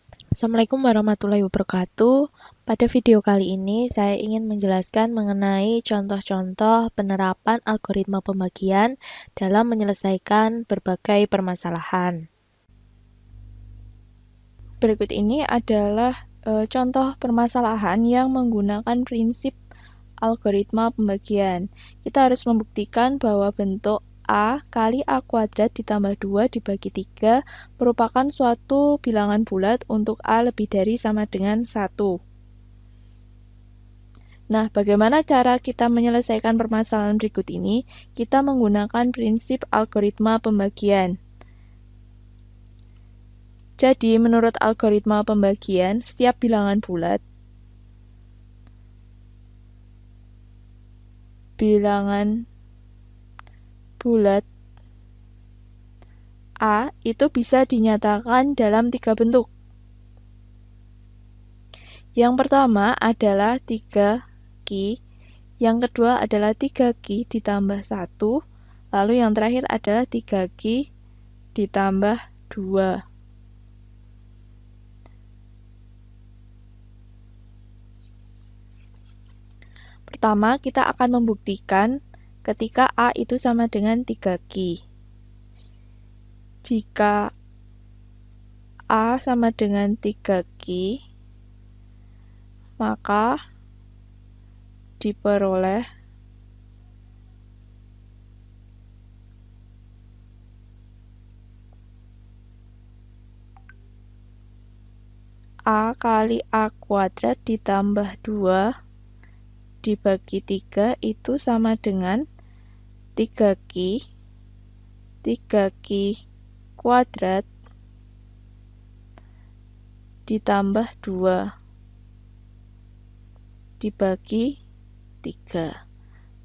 Assalamualaikum warahmatullahi wabarakatuh. Pada video kali ini, saya ingin menjelaskan mengenai contoh-contoh penerapan algoritma pembagian dalam menyelesaikan berbagai permasalahan. Berikut ini adalah contoh permasalahan yang menggunakan prinsip algoritma pembagian. Kita harus membuktikan bahwa bentuk A kali A kuadrat ditambah 2 dibagi 3 merupakan suatu bilangan bulat untuk A lebih dari sama dengan 1. Nah, bagaimana cara kita menyelesaikan permasalahan berikut ini? Kita menggunakan prinsip algoritma pembagian. Jadi, menurut algoritma pembagian, setiap bilangan bulat A itu bisa dinyatakan dalam 3 bentuk. Yang pertama adalah 3Q, yang kedua adalah 3Q ditambah 1, lalu yang terakhir adalah 3Q ditambah 2. Pertama, kita akan membuktikan ketika A itu sama dengan 3Q. Jika A sama dengan 3Q, maka diperoleh A kali A kuadrat ditambah 2 dibagi 3 itu sama dengan 3Q kuadrat ditambah 2 dibagi 3.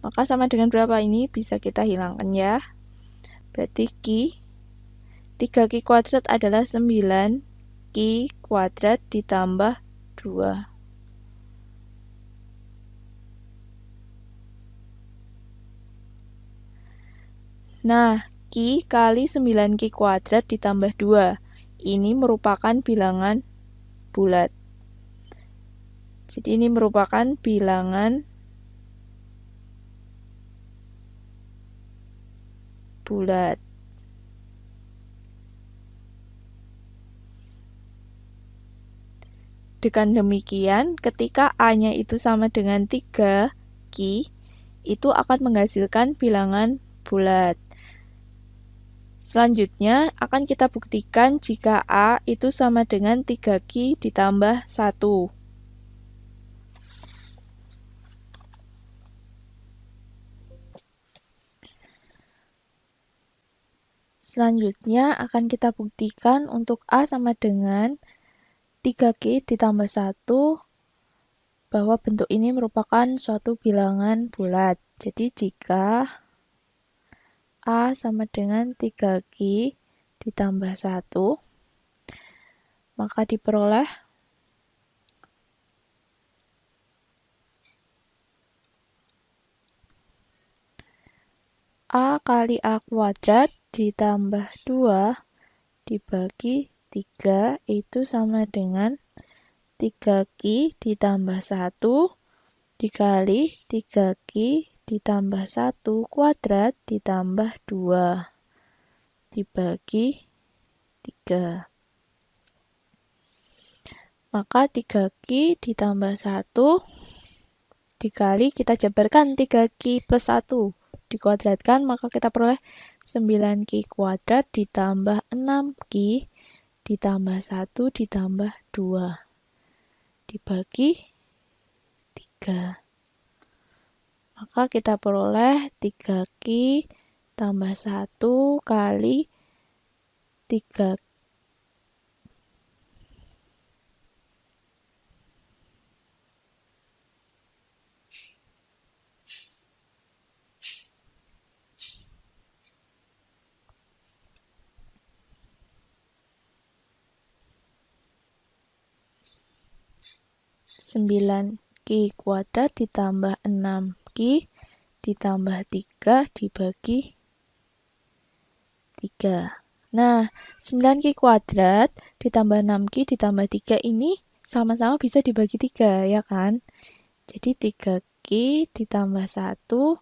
Maka sama dengan berapa ini? Bisa kita hilangkan ya. Berarti 3Q kuadrat adalah 9Q kuadrat ditambah 2. Nah, Q kali 9Q kuadrat ditambah 2. Ini merupakan bilangan bulat. Jadi ini merupakan bilangan bulat. Dengan demikian, ketika A-nya itu sama dengan 3Q, itu akan menghasilkan bilangan bulat. Selanjutnya, akan kita buktikan jika A itu sama dengan 3Q ditambah 1. Selanjutnya, akan kita buktikan untuk A sama dengan 3Q ditambah 1 bahwa bentuk ini merupakan suatu bilangan bulat. Jadi jika A sama dengan 3Q ditambah 1, maka diperoleh A kali A kuadrat ditambah 2 dibagi 3 itu sama dengan 3Q ditambah 1 dikali 3Q ditambah 1 kuadrat ditambah 2 dibagi 3. Maka 3Q ditambah 1 dikali, kita jabarkan 3Q plus 1 dikuadratkan, maka kita peroleh 9Q kuadrat ditambah 6Q ditambah 1 ditambah 2 dibagi 3. Maka kita peroleh 3Q tambah 1 kali 3 9Q kuadrat ditambah 6Q ditambah 3 dibagi 3. Nah, 9Q kuadrat ditambah 6Q ditambah 3 ini sama-sama bisa dibagi 3, ya kan? Jadi 3Q ditambah 1,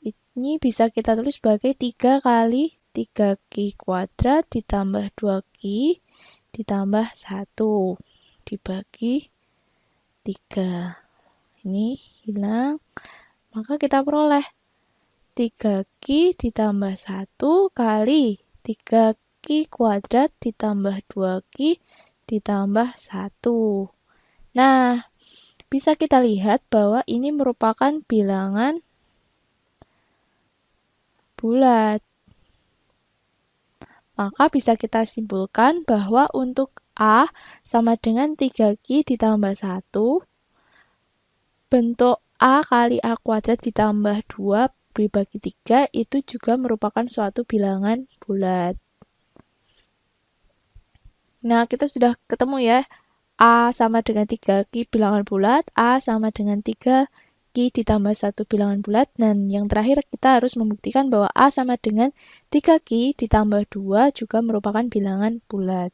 ini bisa kita tulis sebagai 3 kali 3Q kuadrat ditambah 2Q ditambah 1 dibagi 3. Ini hilang, maka kita peroleh 3Q ditambah 1 kali 3Q kuadrat ditambah 2Q ditambah 1. Nah, bisa kita lihat bahwa ini merupakan bilangan bulat. Maka bisa kita simpulkan bahwa untuk A sama dengan 3Q ditambah 1, bentuk A kali A kuadrat ditambah 2 dibagi 3 itu juga merupakan suatu bilangan bulat. Nah, kita sudah ketemu ya, A sama dengan 3Q bilangan bulat, A sama dengan 3Q ditambah 1 bilangan bulat, dan yang terakhir kita harus membuktikan bahwa A sama dengan 3Q ditambah 2 juga merupakan bilangan bulat.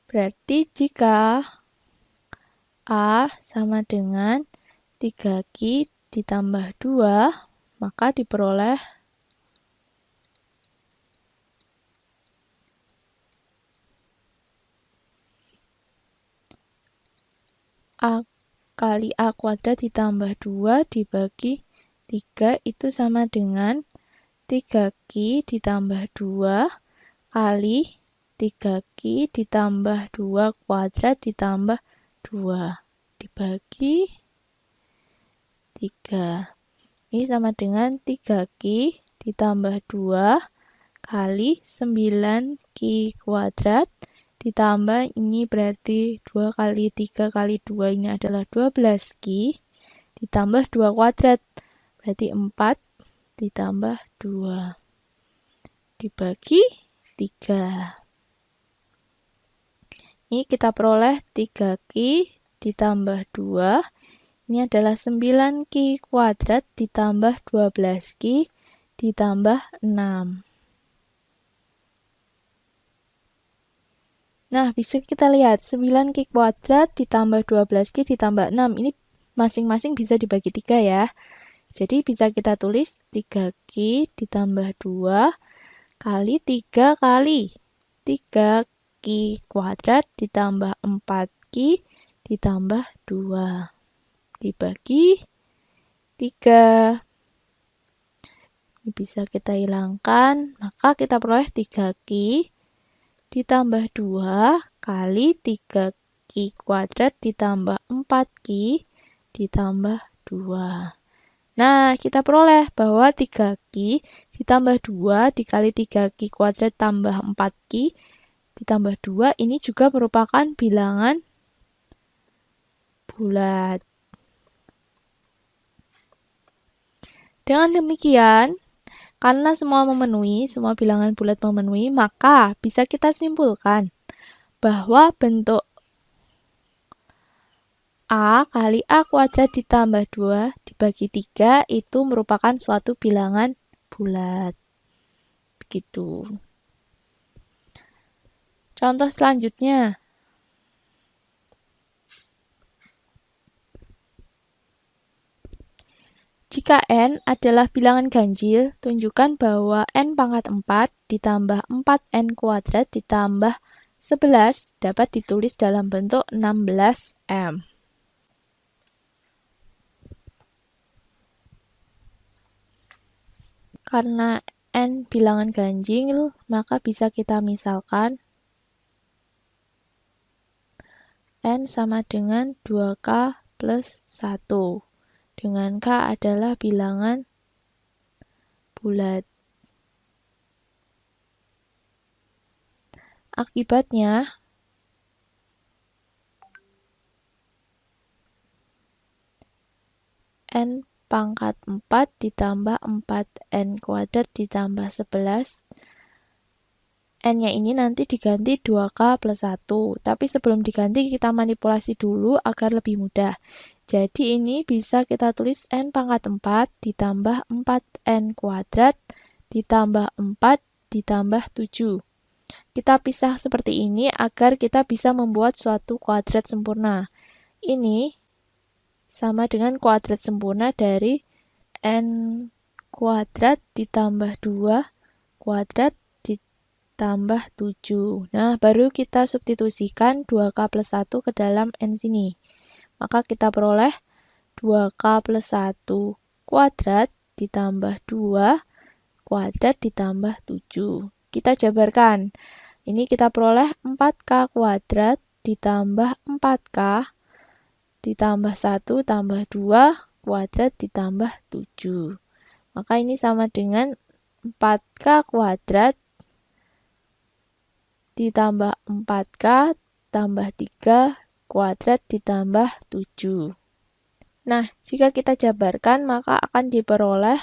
Berarti jika A sama dengan 3Q ditambah 2, maka diperoleh A kali A kuadrat ditambah 2 dibagi 3 itu sama dengan 3Q ditambah 2 kali 3Q ditambah 2 kuadrat ditambah 2 dibagi 3. Ini sama dengan 3Q ditambah 2 kali 9Q kuadrat ditambah ini berarti 2 kali 3 kali 2 ini adalah 12Q ditambah 2 kuadrat berarti 4 ditambah 2 dibagi 3. Ini kita peroleh 3Q ditambah 2, ini adalah 9Q kuadrat ditambah 12Q ditambah 6. Nah, bisa kita lihat 9Q kuadrat ditambah 12Q ditambah 6. Ini masing-masing bisa dibagi 3 ya. Jadi bisa kita tulis 3Q ditambah 2 kali 3 kali 3Q kuadrat ditambah 4Q ditambah 2 dibagi 3. Ini bisa kita hilangkan, maka kita peroleh 3Q ditambah 2 kali 3Q kuadrat ditambah 4Q ditambah 2. Nah, kita peroleh bahwa 3Q ditambah 2 dikali 3Q kuadrat tambah 4Q ditambah 2 ini juga merupakan bilangan bulat. Dengan demikian, karena semua bilangan bulat memenuhi, maka bisa kita simpulkan bahwa bentuk A kali A kuadrat ditambah 2 dibagi 3 itu merupakan suatu bilangan bulat. Begitu. Contoh selanjutnya. Jika N adalah bilangan ganjil, tunjukkan bahwa N pangkat 4 ditambah 4N kuadrat ditambah 11 dapat ditulis dalam bentuk 16M. Karena N bilangan ganjil, maka bisa kita misalkan N sama dengan 2K plus 1. Dengan K adalah bilangan bulat. Akibatnya, N pangkat 4 ditambah 4N kuadrat ditambah 11. N-nya ini nanti diganti 2K plus 1. Tapi sebelum diganti kita manipulasi dulu agar lebih mudah. Jadi ini bisa kita tulis N pangkat 4 ditambah 4N kuadrat ditambah 4 ditambah 7. Kita pisah seperti ini agar kita bisa membuat suatu kuadrat sempurna. Ini sama dengan kuadrat sempurna dari N kuadrat ditambah 2 kuadrat ditambah 7. Nah, baru kita substitusikan 2K plus 1 ke dalam N sini. Maka kita peroleh 2K plus 1 kuadrat ditambah 2 kuadrat ditambah 7. Kita jabarkan. Ini kita peroleh 4K kuadrat ditambah 4K ditambah 1 tambah 2 kuadrat ditambah 7. Maka ini sama dengan 4K kuadrat ditambah 4K tambah 3 kuadrat ditambah 7. Nah, jika kita jabarkan maka akan diperoleh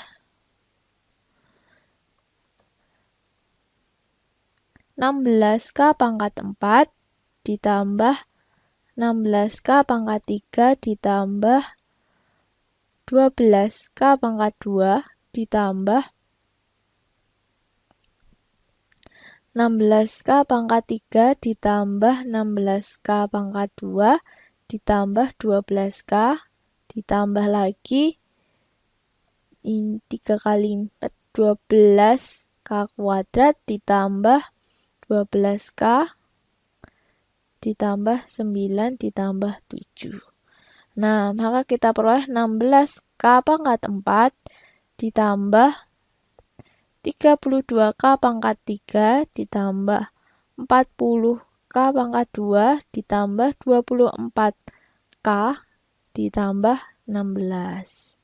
16K pangkat 4 ditambah 16K pangkat 3 ditambah 12K pangkat 2 ditambah 16K pangkat 3 ditambah 16K pangkat 2 ditambah 12K ditambah lagi ini 3 kali 4 12K kuadrat ditambah 12K ditambah 9 ditambah 7. Nah, maka kita peroleh 16K pangkat 4 ditambah 32K pangkat 3 ditambah 40K pangkat 2 ditambah 24K ditambah 16.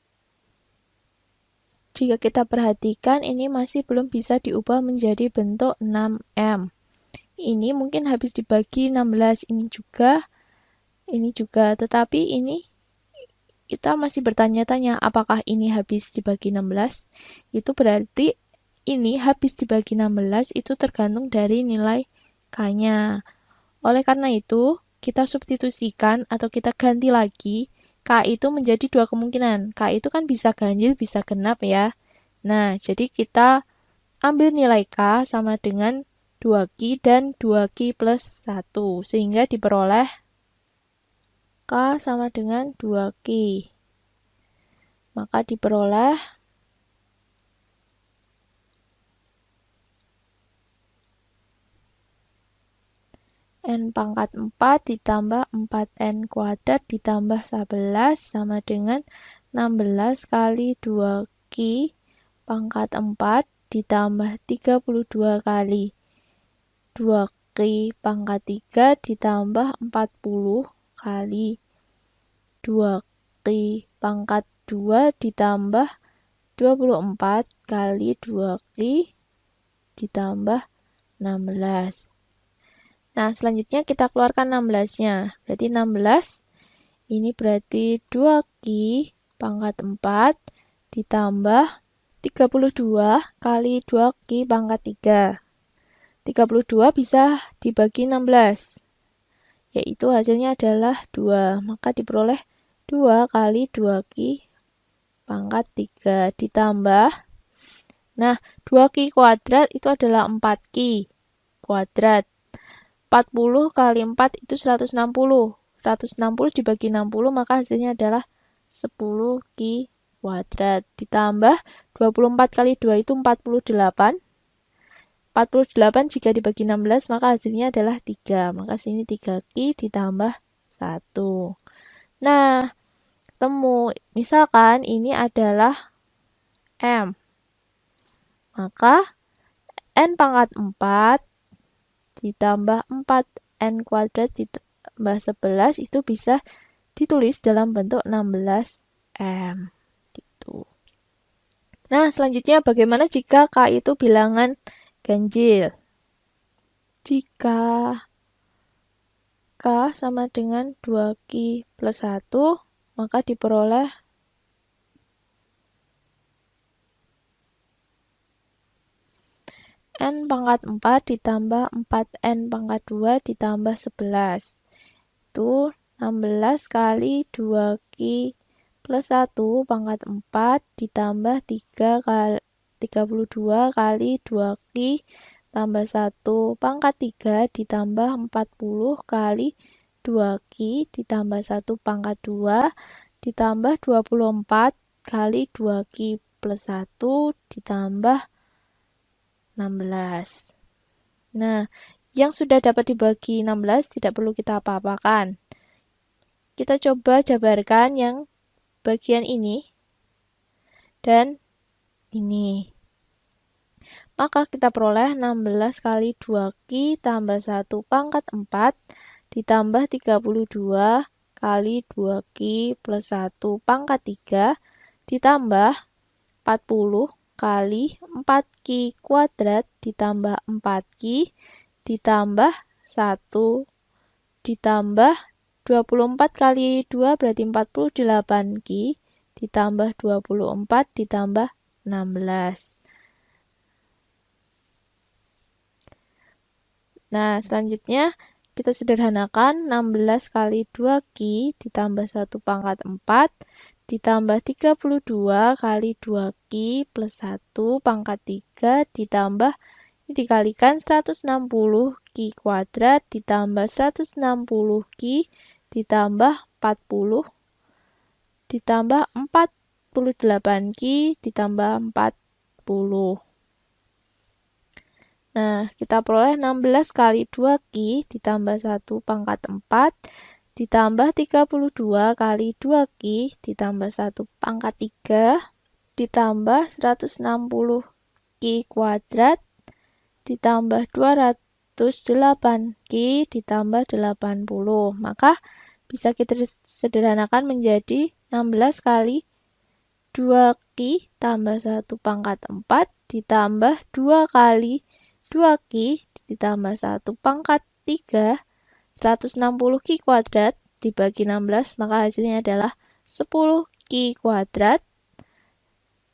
Jika kita perhatikan ini masih belum bisa diubah menjadi bentuk 6M. Ini mungkin habis dibagi 16, ini juga, tetapi ini kita masih bertanya-tanya apakah ini habis dibagi 16? Itu berarti ini habis dibagi 16 itu tergantung dari nilai K-nya. Oleh karena itu, kita substitusikan atau kita ganti lagi K itu menjadi dua kemungkinan. K itu kan bisa ganjil, bisa genap ya. Nah, jadi kita ambil nilai K sama dengan 2Q dan 2Q plus 1. Sehingga diperoleh K sama dengan 2Q. Maka diperoleh N pangkat 4 ditambah 4N kuadrat ditambah 11 sama dengan 16 kali 2Q pangkat 4 ditambah 32 kali 2Q pangkat 3 ditambah 40 kali 2Q pangkat 2 ditambah 24 kali 2Q ditambah 16. Nah, selanjutnya kita keluarkan 16-nya. Berarti 16, ini berarti 2Q pangkat 4 ditambah 32 kali 2Q pangkat 3. 32 bisa dibagi 16, yaitu hasilnya adalah 2. Maka diperoleh 2 kali 2Q pangkat 3 ditambah. Nah, 2Q kuadrat itu adalah 4Q kuadrat. 40 kali 4 itu 160. 160 dibagi 60 maka hasilnya adalah 10Q kuadrat. Ditambah 24 kali 2 itu 48. 48 jika dibagi 16 maka hasilnya adalah 3. Maka sini 3Q ditambah 1. Nah, temu. Misalkan ini adalah M. Maka N pangkat 4 ditambah 4N kuadrat ditambah 11 itu bisa ditulis dalam bentuk 16M. Gitu. Nah, selanjutnya bagaimana jika K itu bilangan ganjil? Jika K sama dengan 2Q plus 1, maka diperoleh N pangkat 4 ditambah 4N pangkat 2 ditambah 11. Itu 16 kali 2Q plus 1 pangkat 4 ditambah 32 kali 2Q tambah 1 pangkat 3 ditambah 40 kali 2Q ditambah 1 pangkat 2 ditambah 24 kali 2Q plus 1 ditambah 16. Nah, yang sudah dapat dibagi 16 tidak perlu kita apa-apakan. Kita coba jabarkan yang bagian ini dan ini. Maka kita peroleh 16 kali 2Q tambah 1 pangkat 4 ditambah 32 kali 2Q plus 1 pangkat 3 ditambah 40 kali 4Q kuadrat ditambah 4Q ditambah 1 ditambah 24 kali 2 berarti 48Q ditambah 24 ditambah 16. Nah, selanjutnya kita sederhanakan 16 kali 2Q ditambah 1 pangkat 4 ditambah 32 kali 2Q plus 1 pangkat 3 ditambah dikalikan 160Q kuadrat ditambah 160Q ditambah 40 ditambah 48Q ditambah 40. Nah, kita peroleh 16 kali 2Q ditambah 1 pangkat 4 ditambah 32 kali 2Q ditambah 1 pangkat 3 ditambah 160Q kuadrat ditambah 208Q ditambah 80. Maka bisa kita sederhanakan menjadi 16 kali 2Q tambah 1 pangkat 4 ditambah 2 kali 2Q ditambah 1 pangkat 3 160Q kuadrat dibagi 16 maka hasilnya adalah 10Q kuadrat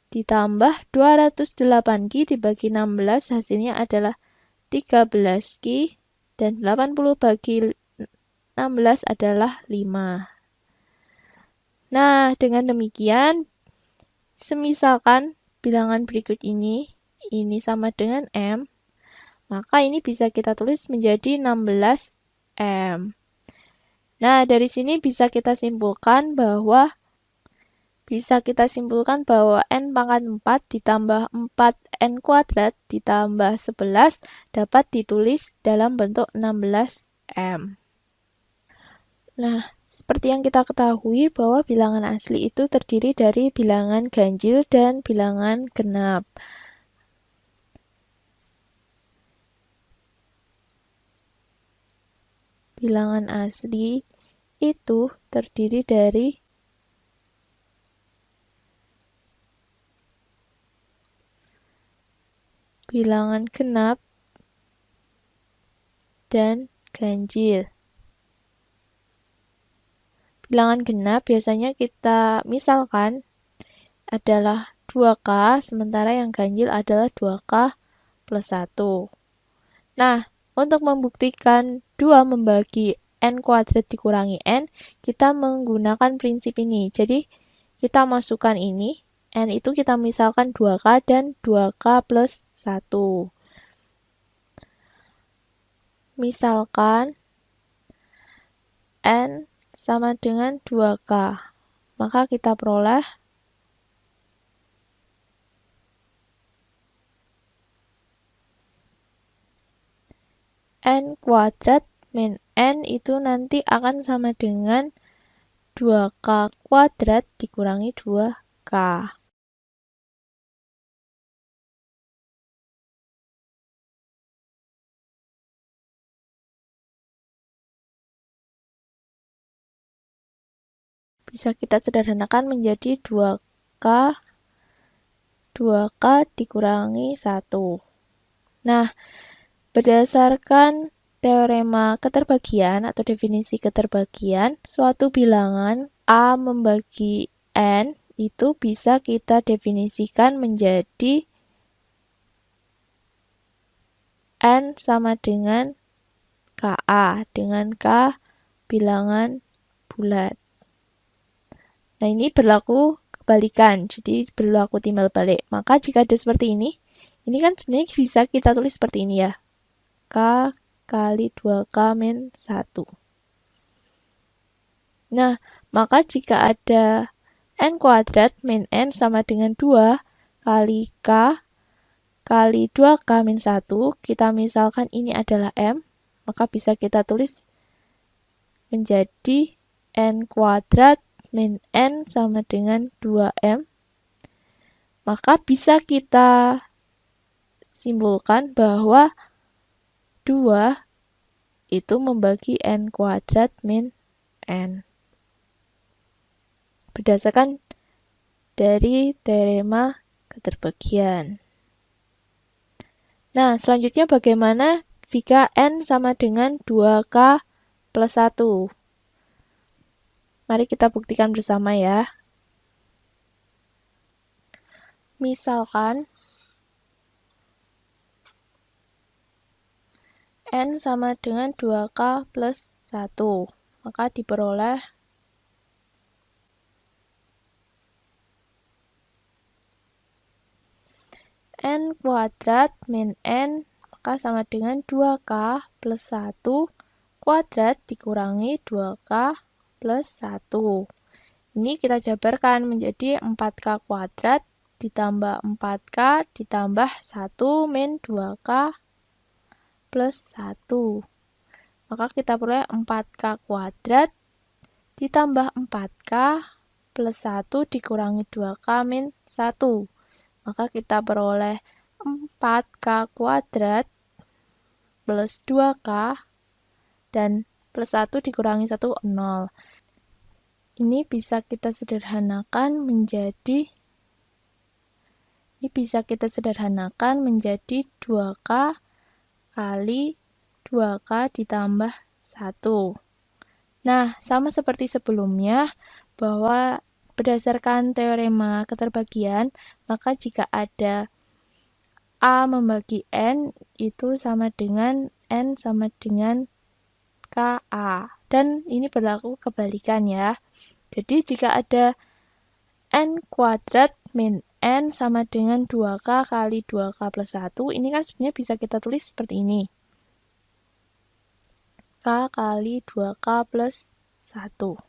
ditambah 208Q dibagi 16 hasilnya adalah 13Q dan 80 bagi 16 adalah 5. Nah, dengan demikian semisalkan bilangan berikut ini sama dengan M, maka ini bisa kita tulis menjadi 16M. Nah, dari sini bisa kita simpulkan bahwa N pangkat 4 ditambah 4N kuadrat ditambah 11 dapat ditulis dalam bentuk 16M. Nah, seperti yang kita ketahui bahwa bilangan asli itu terdiri dari bilangan ganjil dan bilangan genap. Bilangan asli itu terdiri dari bilangan genap dan ganjil. Bilangan genap biasanya kita misalkan adalah 2K, sementara yang ganjil adalah 2K plus 1. Nah, untuk membuktikan 2 membagi N kuadrat dikurangi N, kita menggunakan prinsip ini. Jadi, kita masukkan ini, N itu kita misalkan 2K dan 2K plus 1. Misalkan N sama dengan 2K. Maka kita peroleh N kuadrat min N itu nanti akan sama dengan 2K kuadrat dikurangi 2K. Bisa kita sederhanakan menjadi 2K dikurangi 1. Nah, berdasarkan teorema keterbagian atau definisi keterbagian, suatu bilangan A membagi N itu bisa kita definisikan menjadi N sama dengan KA, dengan K bilangan bulat. Nah, ini berlaku kebalikan, jadi berlaku timbal balik. Maka jika ada seperti ini kan sebenarnya bisa kita tulis seperti ini ya. K kali 2K min 1. Nah, maka jika ada N kuadrat min N sama dengan 2 kali K kali 2K min 1, kita misalkan ini adalah M, maka bisa kita tulis menjadi N kuadrat min N sama dengan 2M. Maka bisa kita simpulkan bahwa 2 itu membagi N kuadrat min N. Berdasarkan dari teorema keterbagian. Nah, selanjutnya bagaimana jika N sama dengan 2K plus 1? Mari kita buktikan bersama ya. Misalkan N sama dengan 2K plus 1, maka diperoleh N kuadrat min N, maka sama dengan 2K plus 1 kuadrat dikurangi 2K plus 1. Ini kita jabarkan menjadi 4K kuadrat ditambah 4K ditambah 1 min 2K plus 1. Maka kita peroleh 4K kuadrat ditambah 4K plus 1 dikurangi 2K min 1. Maka kita peroleh 4K kuadrat plus 2K dan plus 1 dikurangi 1, 0. Ini bisa kita sederhanakan menjadi 2K kali 2K ditambah 1. Nah, sama seperti sebelumnya, bahwa berdasarkan teorema keterbagian, maka jika ada A membagi N, itu sama dengan N sama dengan KA. Dan ini berlaku kebalikan ya. Jadi jika ada N kuadrat min N sama dengan 2K kali 2K plus 1, ini kan sebenarnya bisa kita tulis seperti ini. K kali 2K plus 1.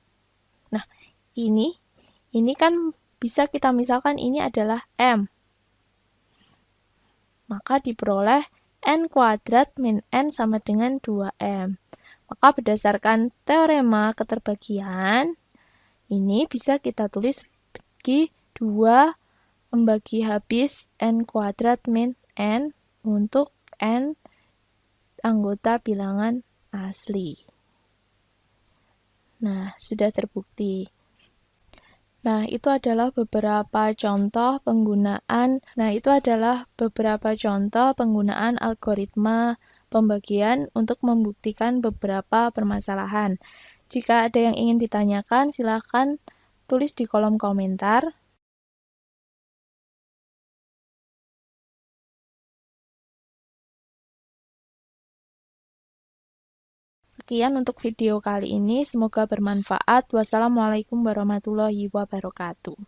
Nah, ini kan bisa kita misalkan ini adalah M. Maka diperoleh N kuadrat min N sama dengan 2M. Maka berdasarkan teorema keterbagian, ini bisa kita tulis sebagai 2 membagi habis N kuadrat min N untuk N anggota bilangan asli. Nah, sudah terbukti. Nah, itu adalah beberapa contoh penggunaan algoritma pembagian untuk membuktikan beberapa permasalahan. Jika ada yang ingin ditanyakan, silakan tulis di kolom komentar. Sekian untuk video kali ini, semoga bermanfaat. Wassalamualaikum warahmatullahi wabarakatuh.